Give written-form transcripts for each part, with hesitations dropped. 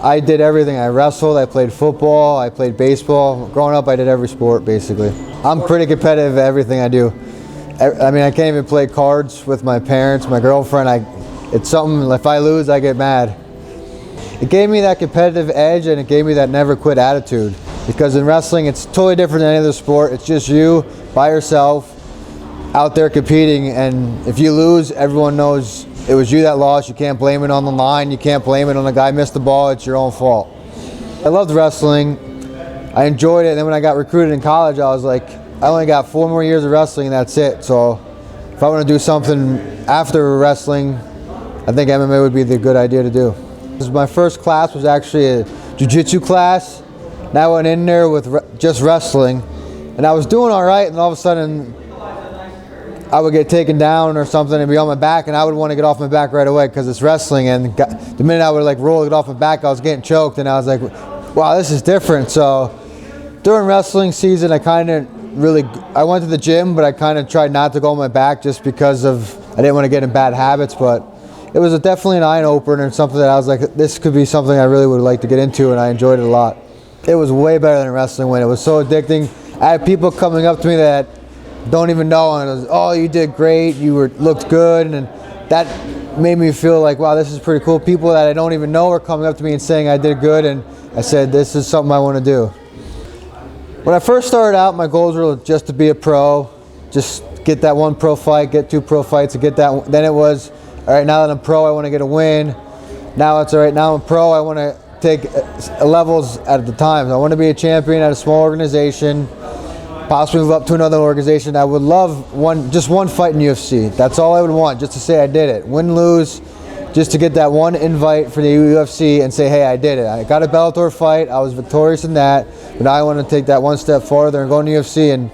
I did everything. I wrestled, I played football, I played baseball. Growing up, I did every sport, basically. I'm pretty competitive at everything I do. I mean, I can't even play cards with my parents, my girlfriend. It's something, if I lose, I get mad. It gave me that competitive edge, and it gave me that never quit attitude. Because in wrestling, it's totally different than any other sport. It's just you, by yourself, out there competing, and if you lose, everyone knows it was you that lost. You can't blame it on the line. You can't blame it on the guy who missed the ball. It's your own fault. I loved wrestling. I enjoyed it, and then when I got recruited in college, I was like, I only got 4 more years of wrestling, and that's it. So if I want to do something after wrestling, I think MMA would be the good idea to do. My first class was actually a jiu-jitsu class, and I went in there with just wrestling, and I was doing all right, and all of a sudden I would get taken down or something and be on my back, and I would want to get off my back right away because it's wrestling, and the minute I would like roll it off my back, I was getting choked, and I was like, wow, this is different. So during wrestling season, I went to the gym, but I kind of tried not to go on my back just because I didn't want to get in bad habits. But it was definitely an eye-opener and something that I was like, this could be something I really would like to get into, and I enjoyed it a lot. It was way better than wrestling when it was so addicting. I had people coming up to me that don't even know, and it was, oh, you did great, looked good, and that made me feel like, wow, this is pretty cool. People that I don't even know are coming up to me and saying I did good, and I said, this is something I want to do. When I first started out, my goals were just to be a pro, just get that 1 pro fight, get 2 pro fights, and get that. Then it was, all right, now that I'm pro, I want to get a win. Now it's all right, now I'm pro, I want to take levels at the time. I want to be a champion at a small organization, possibly move up to another organization. I would love just one fight in UFC. That's all I would want, just to say I did it. Win, lose, just to get that one invite for the UFC and say, hey, I did it. I got a Bellator fight, I was victorious in that, but now I want to take that one step farther and go in the UFC and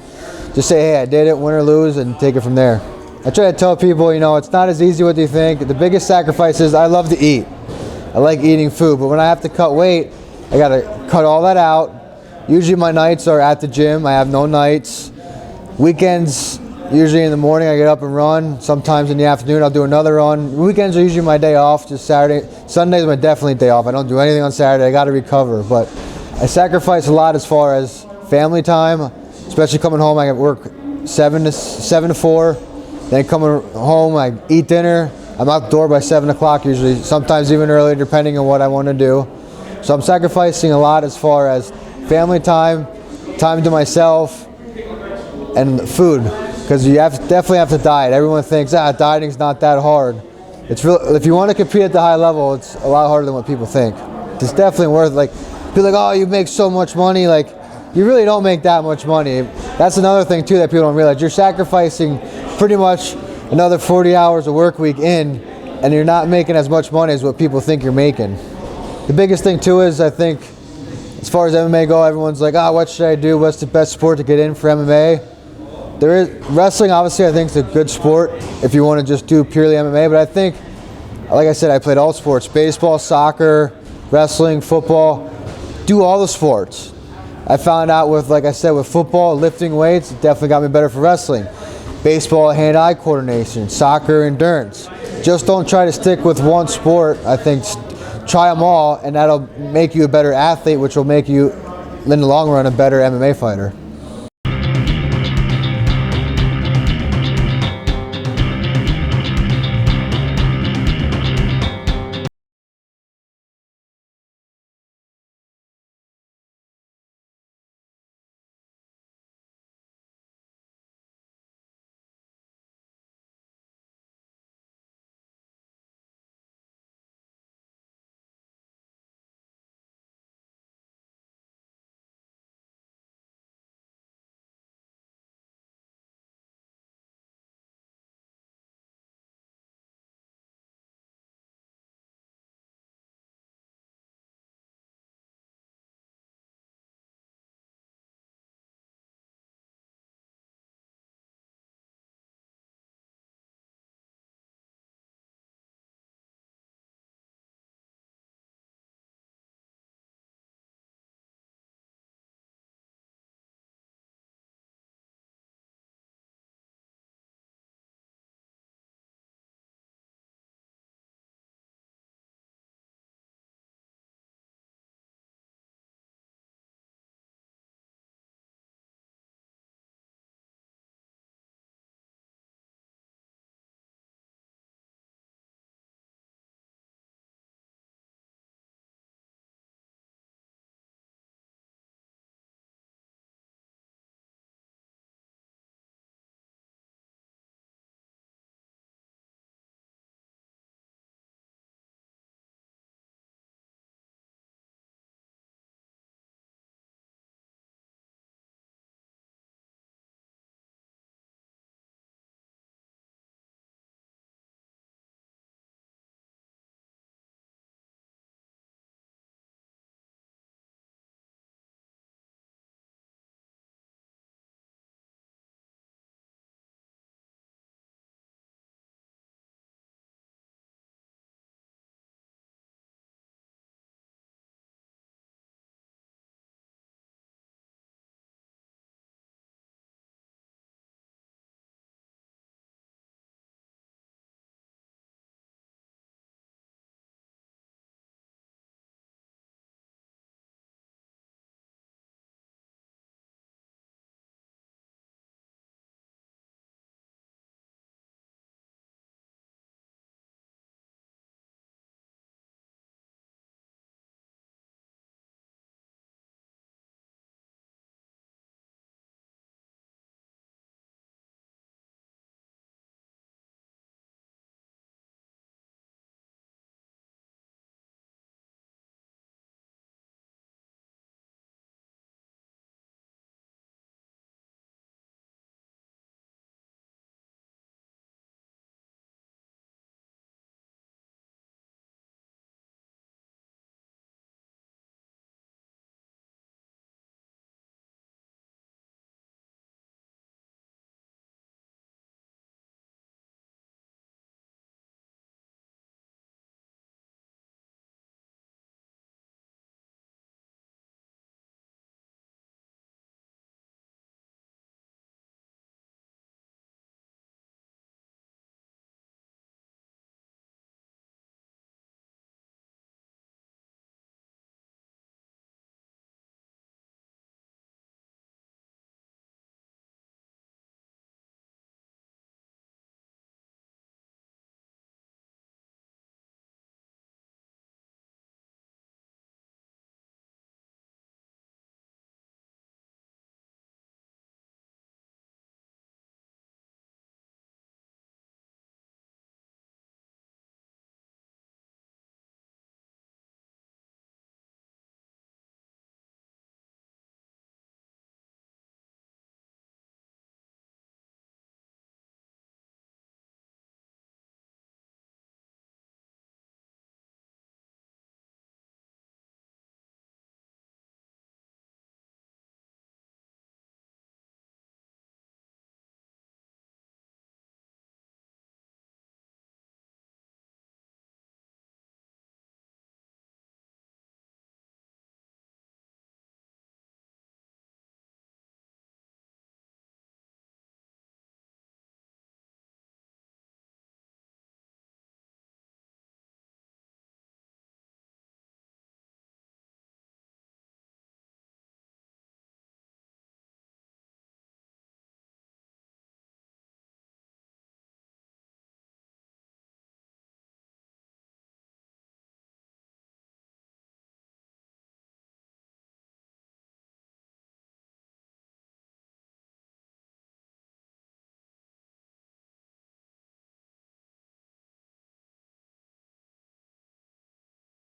just say, hey, I did it, win or lose, and take it from there. I try to tell people, it's not as easy what you think. The biggest sacrifice is I love to eat. I like eating food, but when I have to cut weight, I got to cut all that out. Usually my nights are at the gym. I have no nights. Weekends, usually in the morning I get up and run. Sometimes in the afternoon I'll do another run. Weekends are usually my day off, just Saturday. Sunday's my definitely day off. I don't do anything on Saturday. I got to recover, but I sacrifice a lot as far as family time, especially coming home. I work 7 to 4. Then coming home, I eat dinner. I'm out the door by 7 o'clock usually, sometimes even earlier depending on what I want to do. So I'm sacrificing a lot as far as family time, time to myself, and food, because you definitely have to diet. Everyone thinks, dieting's not that hard. It's real. If you want to compete at the high level, it's a lot harder than what people think. It's definitely worth people like, oh, you make so much money. You really don't make that much money. That's another thing too that people don't realize. You're sacrificing pretty much another 40 hours of work week in, and you're not making as much money as what people think you're making. The biggest thing too is, I think, as far as MMA go, everyone's like, what should I do? What's the best sport to get in for MMA? Wrestling, obviously, I think is a good sport if you want to just do purely MMA, but I think, like I said, I played all sports: baseball, soccer, wrestling, football. Do all the sports. I found out with football, lifting weights, it definitely got me better for wrestling. Baseball, hand-eye coordination, soccer, endurance. Just don't try to stick with one sport. I think try them all, and that'll make you a better athlete, which will make you, in the long run, a better MMA fighter.